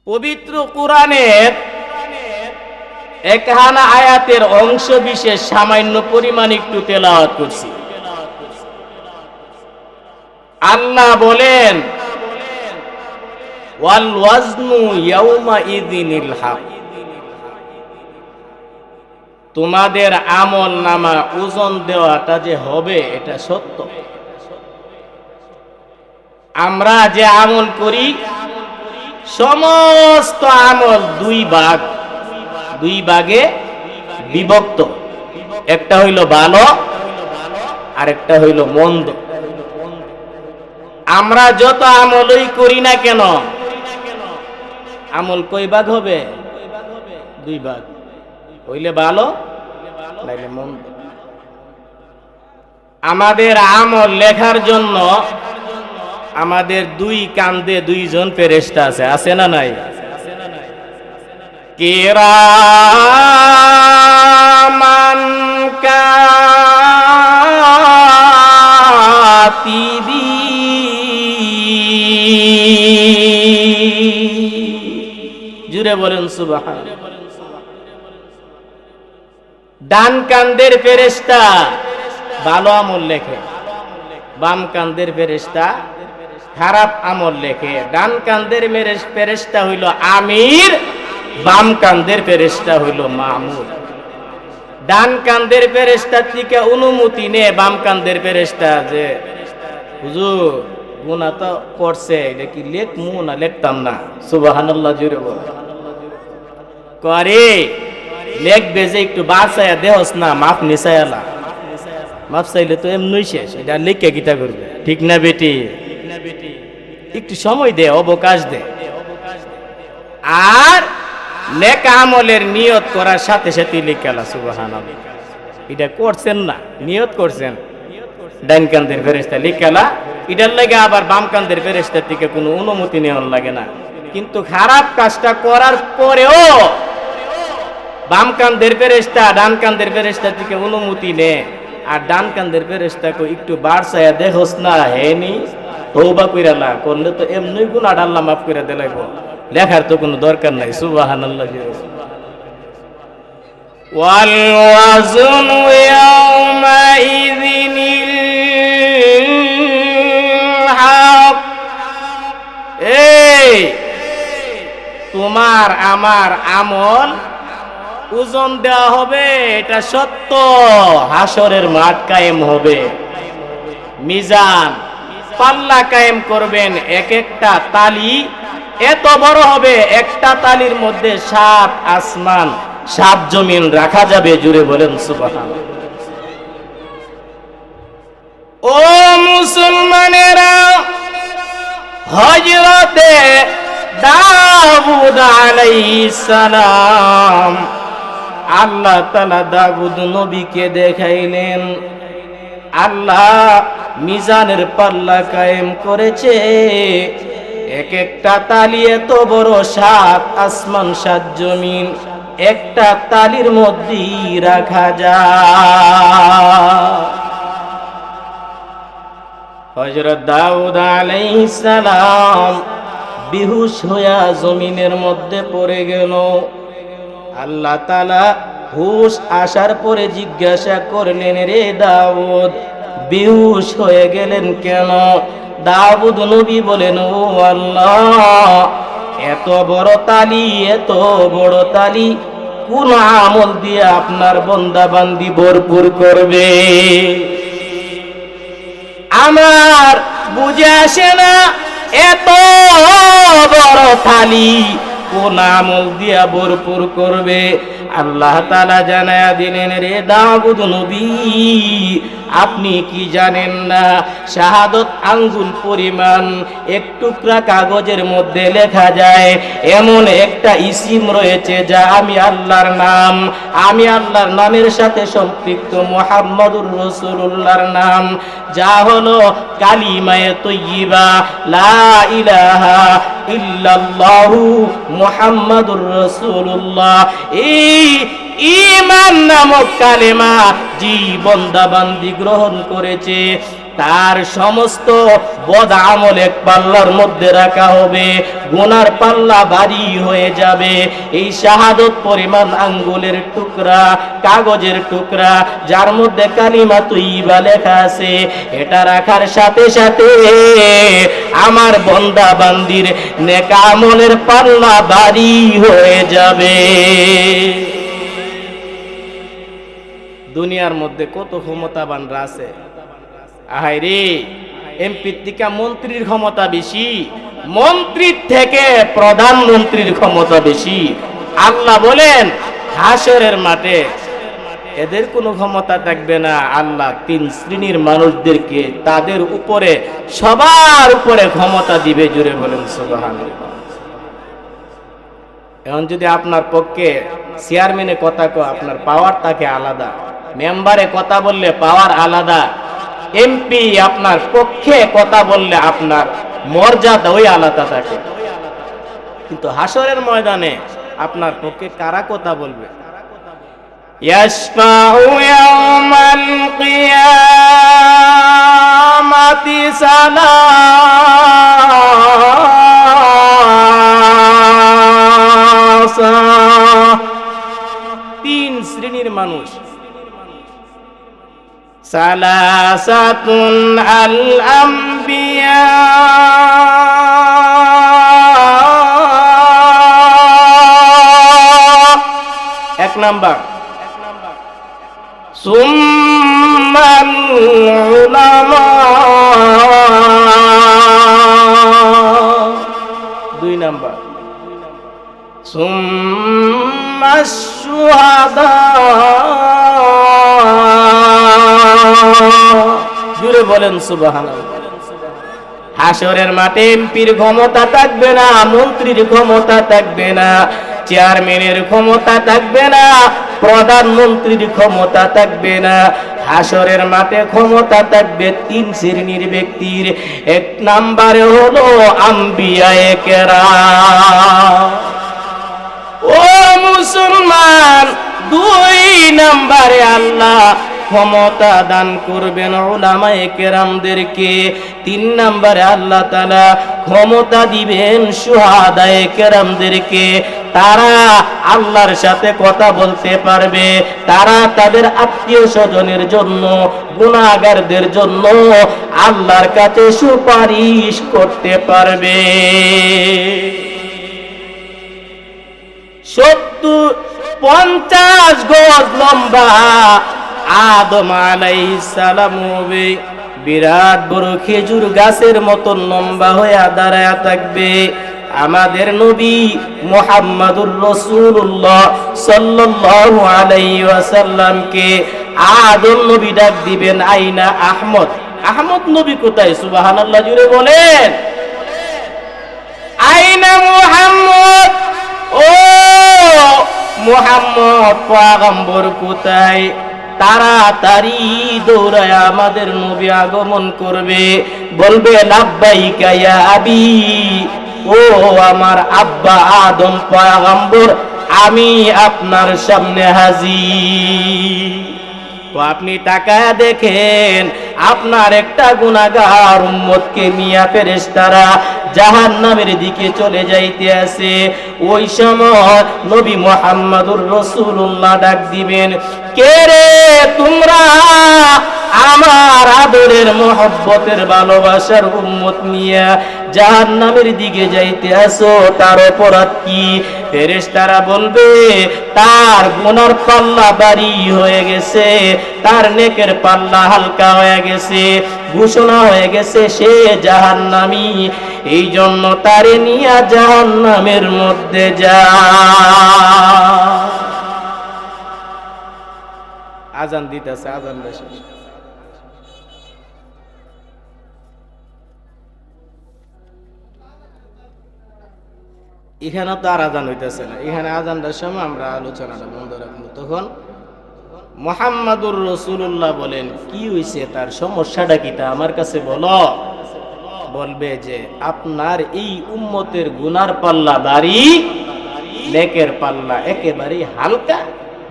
পবিত্র কোরআনের একখানা আয়াতের অংশ বিশেষ সামান্য পরিমাণ একটু তেলাওয়াত করছি। আল্লাহ বলেন, ওয়াল ওয়াজনু ইয়াউমা ইযিনিল হক, তোমাদের আমল নামা ওজন দেওয়াটা যে হবে এটা সত্য। আমরা যে আমল করি সমস্ত আমল দুই ভাগে বিভক্ত, একটা হইল ভালো আর একটা হইল মন্দ। আমরা যত আমলই করি না কেন, আমল কয় ভাগ হবে? দুই ভাগ, হইলে ভালো নাইলে মন্দ। আমাদের আমল লেখার জন্য আমাদের দুই কান্দে দুইজন ফেরেশতা আছে না নাই? কিরামান কাতিবিন, জুড়ে বলেন সুবহানাল্লাহ। ডান কান্দের ফেরেশতা ভালো আমল লেখে, বাম কান্দের ফেরেশতা খারাপ আমল লেখে। ডান কান্দের ফেরেশতা হইল আমির, বাম কান্দের ফেরেশতা হইল মামুর। ডান কান্দের ফেরেশতা থেকে অনুমতি নে বাম কান্দের ফেরেশতা, যে হুজুর গুনাহ তো করছে, এটা কি লেখমু না লেখতাম না? সুবহানাল্লাহ জুড়ে বল। করে লেখবে যে একটু বাঁচায়া দেহস না, মাফ নিচায়ালা, মাফ চাইলে তো এমনি শেষ, এটা লিখে গীতা করবে, ঠিক না বেটি? একটু সময় দে, অবকাশ দে। আর নেক আমলের নিয়ত করার সাথে সাথে লিখালা। সুবহানাল্লাহ, এটা করছেন না, নিয়ত করছেন, ডান কান্দের ফেরেশতা লিখালা, এটার লাগে আবার বাম কান্দের ফেরেশতা থেকে কোনো অনুমতি নেওয়ার লাগে না। কিন্তু খারাপ কাজটা করার পরেও বাম কান্দের ফেরেশতা ডান কান্দের ফেরেশতা থেকে অনুমতি নে, আর ডান কান্দের ফেরেশতাকে একটু বাড়ছায়া দেখোস না, হেনি তওবা কইরালা, করলে তো এমনি গুনাহ আল্লাহ মাফ করে দেলাইব, লেখার তো কোনো দরকার নাই। সুবহানাল্লাহ। ওয়াল ওয়াজনু ইয়াউমা ইযিনিল হক, এই তোমার আমার আমল ওজন দেওয়া হবে, এটা সত্য। হাসরের মাঠ কায়েম হবে, মিজান পাল্লা কায়েম করবেন, এক একটা তালি এত বড় হবে, একটা তালির মধ্যে 7 আসমান 7 জমিন রাখা যাবে। জুড়ে বলেন সুবহানাল্লাহ। ও মুসলমানেরা, হযরতে দাউদ আলাইহিস সালাম, আল্লাহ তাআলা দাউদ নবীকে দেখাইলেন, আল্লাহ মিজানের পাল্লা কায়েম করেছে, এক একটা তালি এত বড়, 7 আসমান 7 জমিন একটা তালির মধ্যেই রাখা যায়। হযরত দাউদ আলাইহিস সালাম বেহুশ হইয়া জমিনের মধ্যে পড়ে গেল। আল্লাহ তাআলা হুশ আসার পরে জিজ্ঞাসা করলেন, রে দাউদ বেহুশ হয়ে গেলেন কেন? দাউদ নবী বলেন, ও আল্লাহ, এত বড় তালি কোন আমল দিয়ে আপনার বান্দা বান্দি ভরপুর করবে? আমার বুঝে আসে না, এত বড় তালি কোন আমল দিয়া ভরপুর করবে? আল্লাহ তাআলা জানায়া দিলেন, রে দাউদ নবী, আপনি কি জানেন না, শাহাদত আঙ্গুল পরিমাণ এক টুকরা কাগজের মধ্যে লেখা যায় এমন একটা ইসিম রয়েছে, যা আমি আল্লাহর নাম, আমি আল্লাহর নামের সাথে সম্পৃক্ত মুহাম্মাদুর রাসূলুল্লাহর নাম, যা হলো কালিমায়ে তাইয়্যিবা, লা ইলাহা ইল্লাল্লাহু মুহাম্মাদুর রাসূলুল্লাহ। এই ঈমান নামক কালেমা যে বান্দা বান্দি গ্রহণ করেছে, তার সমস্ত বদ আমল এক পাল্লার মধ্যে রাখা হবে, গুনার পাল্লা ভারী হয়ে যাবে। এই শাহাদত পরিমাণ আঙ্গুলের টুকরা, কাগজের টুকরা, যার মধ্যে কালিমা তৈয়বা লেখা আছে, এটা রাখার সাথে সাথে আমার বান্দা বান্দির নেক আমলের পাল্লা ভারী হয়ে যাবে। দুনিয়ার মধ্যে কত ক্ষমতাবানরা আছে, আহাই রে, এমপির থেকে মন্ত্রীর ক্ষমতা বেশি, মন্ত্রীর থেকে প্রধানমন্ত্রীর ক্ষমতা বেশি। আল্লাহ বলেন হাসরের মাঠে এদের কোনো ক্ষমতা থাকবে না। আল্লাহ তিন শ্রেণীর মানুষদেরকে তাদের উপরে, সবার উপরে ক্ষমতা দিবে। জুড়ে বলেন সুবহানাল্লাহ। এখন যদি আপনার পক্ষে চেয়ারম্যানে কথা কয়, আপনার পাওয়ার থাকে আলাদা, মেম্বারে কথা বললে পাওয়ার আলাদা, এমপি আপনার পক্ষে কথা বললে আপনার মর্যাদা ওই আলাদা থাকে। কিন্তু হাসরের ময়দানে আপনার পক্ষে কারা কথা বলবে? ইয়াশফাউ ইয়াওমাল কিয়ামাতি সালাসা, তিন শ্রেণীর মানুষ। সালাসাতুন আল আম্বিয়া, এক নাম্বার সুম্মাল উলামা, দুই নাম্বার সুম্মাশ শুহাদা। জুড়ে বলেন সুবহানাল্লাহ। হাসরের মাঠে এমপির ক্ষমতা থাকবে না, মন্ত্রীর ক্ষমতা থাকবে না, চেয়ারম্যানের ক্ষমতা থাকবে না, প্রধানমন্ত্রীর ক্ষমতা থাকবে না। হাসরের মাঠে ক্ষমতা থাকবে তিন শ্রেণীর ব্যক্তির। এক নাম্বারে হলো আম্বিয়ায়ে কেরাম। ও মুসলমান, দুই নাম্বারে আল্লাহ ক্ষমতা দান করবেন উলামায়ে কেরামদেরকে। তিন নাম্বারে আল্লাহ তাআলা ক্ষমতা দিবেন শুহাদায়ে কেরামদেরকে। তারা আল্লাহর সাথে কথা বলতে পারবে, তারা তাদের আত্মীয় স্বজনের জন্য, গুনাহগারদের জন্য আল্লাহর কাছে সুপারিশ করতে পারবে। 50 গজ লম্বা আদম আলাইহিস সালাম হবে, বিরাট বড় খেজুর গাছের মতন লম্বা হয়ে দাঁড়ায়া থাকবে। আমাদের নবী মুহাম্মাদুর রাসূলুল্লাহ সাল্লাল্লাহু আলাইহি ওয়াসাল্লামকে আদম নবী ডাক দিবেন, আইনা আহমদ। আহমদ নবী কোথায়? সুবহানাল্লাহ, জুড়ে বলেন আইনা মুহাম্মদ। ও মুহাম্মদ পয়গম্বর কোথায়? তাড়াতাড়ি দৌড়ায় আমাদের নবী আগমন করবে, বলবে লাব্বাইকা ইয়া আবি, ও আমার আব্বা আদম পয়গম্বর, আমি আপনার সামনে হাজির। তো আপনি তাকায়া দেখেন, আপনার একটা গুনাহগার উম্মতকে নিয়ে ফেরেশতারা জাহান্নামের দিকে চলে যাইতে আছে। ওই সময় নবী মুহাম্মদুর রাসূলুল্লাহ ডাক দিবেন, কে রে তোমরা আমার আদরের মহব্বতের ভালোবাসার উম্মত নিয়ে জাহান্নামের দিকে যাইতে আসো, তার অপরাধ কি? ফেরেশতারা বলবে তার গুনার পাল্লা ভারী হয়ে গেছে, তার নেকের পাল্লা হালকা হয়ে গেছে, ঘোষণা হয়ে গেছে সে জাহান্নামী। এই জন্য তারে নিয়ে জাহান্নামের মধ্যে যা। আজান দিতেছে, আজান দেশে এখানে তো আর আজান হইতেছে না। এখানে আজানটার সময় আমরা আলোচনাটা বন্ধ রাখবো। তখন মুহাম্মাদুর রাসূলুল্লাহ বলেন, কি হইছে, তার সমস্যাটা কি, তা আমার কাছে বলো। বলবে যে আপনার এই উম্মতের গুনার পাল্লা ভারী, নেকের পাল্লা একেবারে হালকা,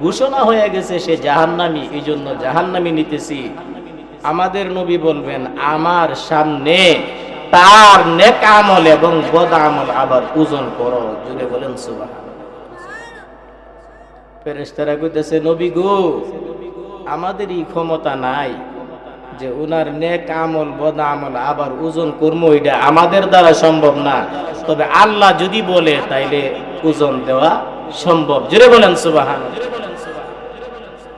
ঘোষণা হয়ে গেছে সে জাহান্নামী, এই জন্য জাহান্নামী নিতেছি। আমাদের নবী বলবেন আমার সামনে তার নেক আমল এবং বদ আমল আবার ওজন করো। জুড়ে বলেন সুবহানাল্লাহ। ফেরেশতারা কইতেছে নবী গো, আমাদের এই ক্ষমতা নাই যে উনার নেক আমল বদ আমল আবার ওজন করবো, এটা আমাদের দ্বারা সম্ভব না। তবে আল্লাহ যদি বলে তাইলে ওজন দেওয়া সম্ভব। জুড়ে বলেন সুবহানাল্লাহ।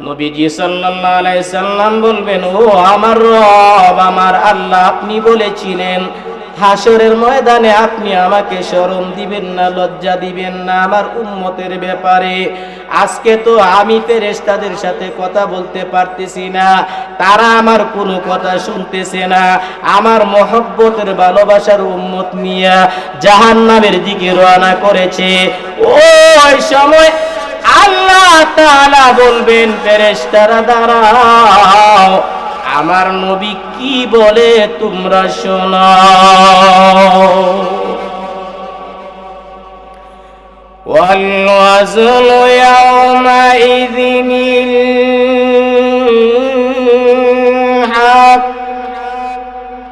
নবীজি সাল্লাল্লাহু আলাইহি সাল্লাম বলবেন, ও আমার রব, আমার আল্লাহ, আপনি বলেছিলেন হাসরের ময়দানে আপনি আমাকে শরম দিবেন না, লজ্জা দিবেন না আমার উম্মতের ব্যাপারে। আজকে তো আমি ফেরেশতাদের সাথে কথা বলতে পারতেছি না, তারা আমার কোনো কথা শুনতেছে না। আমার মহব্বতের ভালোবাসার উম্মত নিয়ে জাহান্নামের দিকে রওনা করেছে। ওই সময় আল্লাহ তাআলা বলবেন, ফেরেশতারা দাঁড়াও, আমার নবী কি বলে তোমরা শোনো। ওয়াল ওয়াজনু ইয়াওমাইযিনিল হক।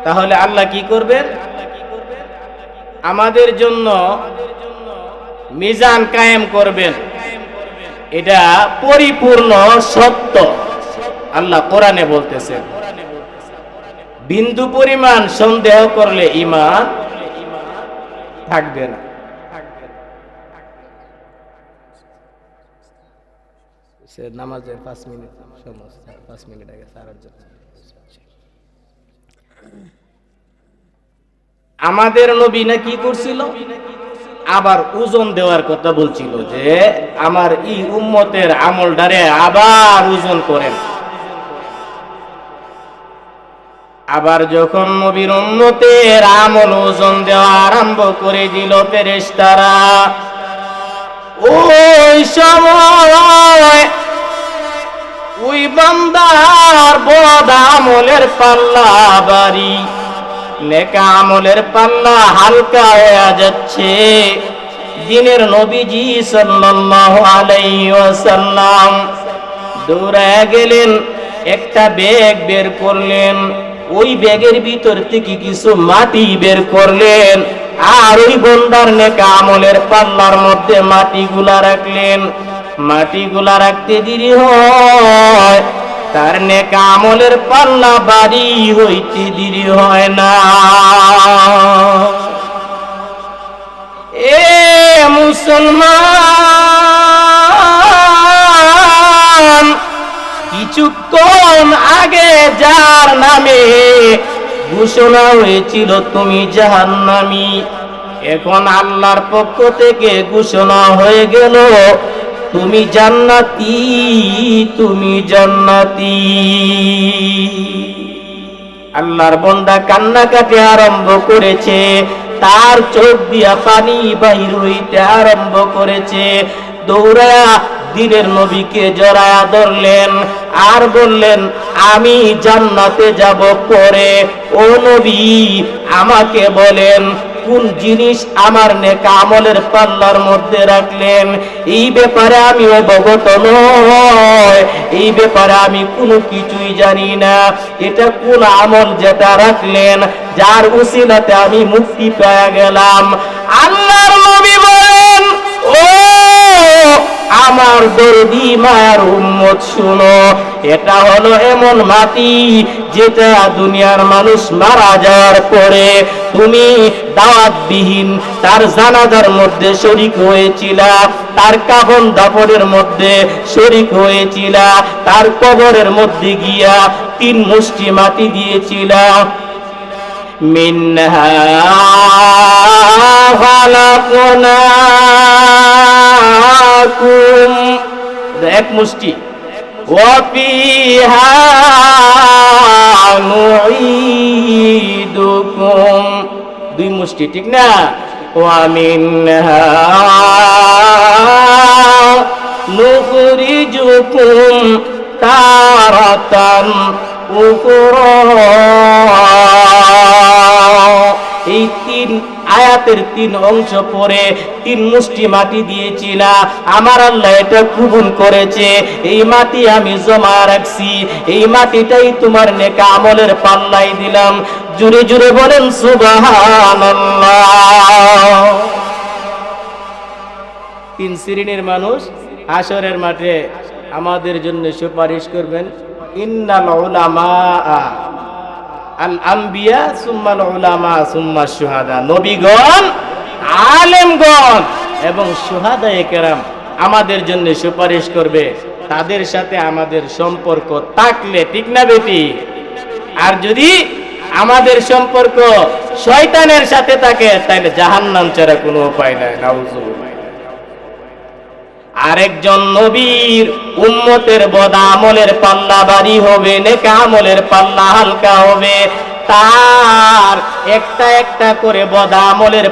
তাহলে আল্লাহ কি করবেন? আমাদের জন্য মিজান কায়েম করবেন। এটা পরিপূর্ণ সত্য। আল্লাহ কোরআনে বলতেছেন, বিন্দু পরিমাণ সন্দেহ করলে ঈমান থাকবে না। নামাজের 5 মিনিট সময়, 5 মিনিট আগে সারার জন্য। আমাদের নবী না কি করছিল? আবার ওজন দেওয়ার কথা বলছিল যে আমার এই উম্মতের আমলটারে আবার ওজন করেন। আবার যখন নবীর উম্মতের আমল ওজন দেওয়া আরম্ভ করে দিল ফেরেশতারা, ওই সময় ওই বান্দার বদ আমলের পাল্লা ভারী, নেক আমলের পাল্লা হালকা হয়ে যাচ্ছে। দিনের নবীজি সাল্লাল্লাহু আলাইহি ওয়াসাল্লাম দৌড়ায় গেলেন, একটা ব্যাগ বের করলেন, ওই ব্যাগের ভিতর থেকে কিছু মাটি বের করলেন, আর ওই বান্দার নেক আমলের পাল্লার মধ্যে মাটিগুলা রাখলেন। মাটিগুলা রাখতে দেরি হয়, তার নেক আমলের পাল্লা ভারী হইতে দেরি হয় না। এ মুসলমান, কিছুক্ষণ আগে যার নামে ঘোষণা হয়েছিল তুমি জাহান্নামী, এখন আল্লাহর পক্ষ থেকে ঘোষণা হয়ে গেল তুমি জান্নাতি, তুমি জান্নাতি। আল্লাহর বান্দা কান্নাকাটি আরম্ভ করেছে, তার চোখ দিয়া পানি বাহির হইতে আরম্ভ করেছে। দৌড়ায়া দিনের নবীকে জড়ায়া ধরলেন আর বললেন, আমি জান্নাতে যাব পরে, ও নবী আমাকে বলেন কোন জিনিস আমার নেক আমলের পাল্লার মধ্যে রাখলেন। এই ব্যাপারে আমি অবগত নয়, এই ব্যাপারে আমি কোনো কিছুই জানি না। এটা কোন আমল যেটা রাখলেন যার উসিলাতে আমি মুক্তি পেয়ে গেলাম। আল্লাহর নবী বলেন, ও আমার দরদি মায়ার উম্মত শুনো, এটা হলো এমন মাটি যেটা দুনিয়ার মানুষ মারা যাওয়ার পরে তুমি দাওয়াতবিহীন তার জানাজার মধ্যে শরীক হয়েছিলা, তার কাফন দাফনের মধ্যে শরীক হয়েছিলা, তার কবরের মধ্যে গিয়া 3 মুষ্টি মাটি দিয়েছিলা। মিনহা খালাকনাকুম, এক মুষ্টি, ওয়া ফিহা নুঈদুকুম, 2 মুষ্টি, ঠিক না? ওয়া মিনহা নুখরিজুকুম তারাতান উখরা। এই 3 আয়াত জাকাতের 3 অংশ পরে 3 মুষ্টি মাটি দিয়েছি না, আমার আল্লাহ এটা কবুল করেছে। এই মাটি আমি জমা রাখছি, এই মাটিটাই তোমার নেক আমলের পাল্লায় দিলাম। জুরে জুরে বলেন সুবহানাল্লাহ। 3 শ্রেণীর মানুষ হাশরের মাঠে আমাদের জন্য সুপারিশ করবেন। ইন্নাল উলামা আল আম্বিয়া সুম্মাল উলামা সুম্মা শুহাদা, নবীগণ, আলেমগণ এবং শুহাদায়ে কেরাম আমাদের জন্য সুপারিশ করবে। তাদের সাথে আমাদের সম্পর্ক থাকলে, ঠিক না বেটি? আর যদি আমাদের সম্পর্ক শয়তানের সাথে থাকে তাহলে জাহান্নাম ছাড়া কোনো উপায় নাই। নাউজুবিল্লাহ। আরেকজন নবীর উম্মতের বদ আমলের পাল্লা ভারী হবে, নেক আমলের পাল্লা হালকা হবে। তার একটা একটা করে বদ আমলের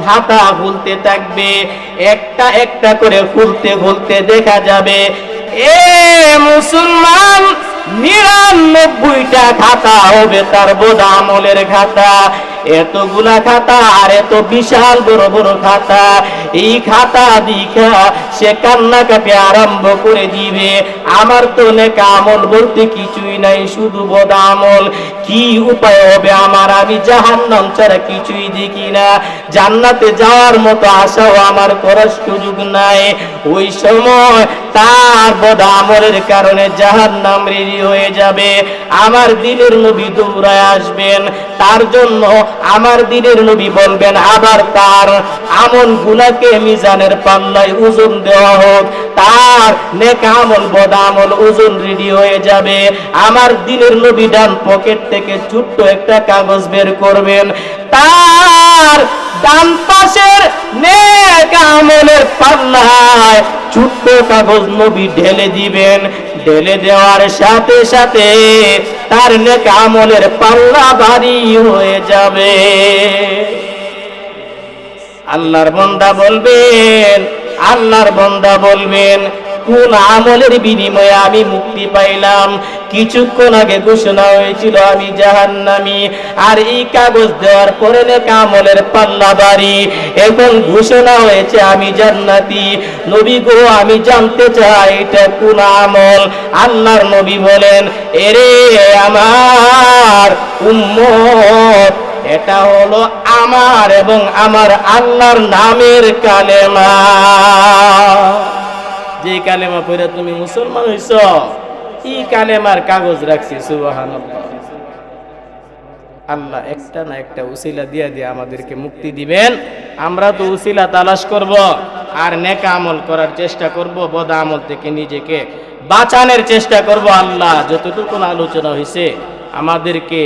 খাতা খুলতে থাকবে, একটা একটা করে খুলতে খুলতে দেখা যাবে এ মুসলমান 99টা খাতা হবে তার বদ আমলের খাতা। এতগুলা খাতা আর এত বিশাল বড় বড় খাতা, এই খাতা দেখা সে কান্নাকাটি আরম্ভ করে দিবে। আমার তো নেক আমল বলতে কিছুই নাই, শুধু বদ আমল। কি উপায় হবে আমার? আমি জাহান্নাম ছাড়া কিছুই দেখি না, জান্নাতে যাওয়ার মতো আশাও আমার করার সুযোগ নাই। ওই সময় তার বদ আমলের কারণে জাহান্নাম রেডি হয়ে যাবে। আমার দিনের নবী দৌড়ায় আসবেন, তার জন্য আমার দিনের নবী বলবেন আবার তার আমল গুলাকে মিজানের পাল্লায় ওজন দেওয়া হোক। তার নেক আমল বদ আমল ওজন রেডি হয়ে যাবে। আমার দিনের নবী ডান পকেট থেকে ছোট্ট একটা কাগজ বের করবেন, তার ডান পাশের নেক আমলের পাল্লায় ছোট্ট কাগজ নবী ঢেলে দিবেন। ঢেলে দেওয়ার সাথে সাথে তার নেক আমলের পাল্লা ভারী হয়ে যাবে। আল্লাহর বান্দা বলবেন, আল্লাহর বান্দা বলবেন, কোন আমলের বিনিময়ে আমি মুক্তি পাইলাম? কিছুক্ষণ আগে ঘোষণা হয়েছিল আমি জাহান্নামী, আর এই কাগজ দেওয়ার পরে নেক আমলের পাল্লা ভারী। এখন ঘোষণা হয়েছে আমি জান্নাতি। নবী গো, আমি জানতে চাই এটা কোন আমল? আল্লাহর নবী বলেন, এরে আমার উম্মত, এটা হলো আমার এবং আমার আল্লাহর নামের কালেমা। যে কালেমা পড়ে তুমি মুসলমান হইছ, এই কালেমার কাগজ রাখছি। সুবহানাল্লাহ। আল্লাহ একটা না একটা উসিলা দিয়া দিয়ে আমাদেরকে মুক্তি দিবেন। আমরা তো উসিলা তালাশ করব আর নেক আমল করার চেষ্টা করব, বদ আমল থেকে নিজেকে বাঁচানোর চেষ্টা করব। আল্লাহ যতটুকু আলোচনা হয়েছে আমাদেরকে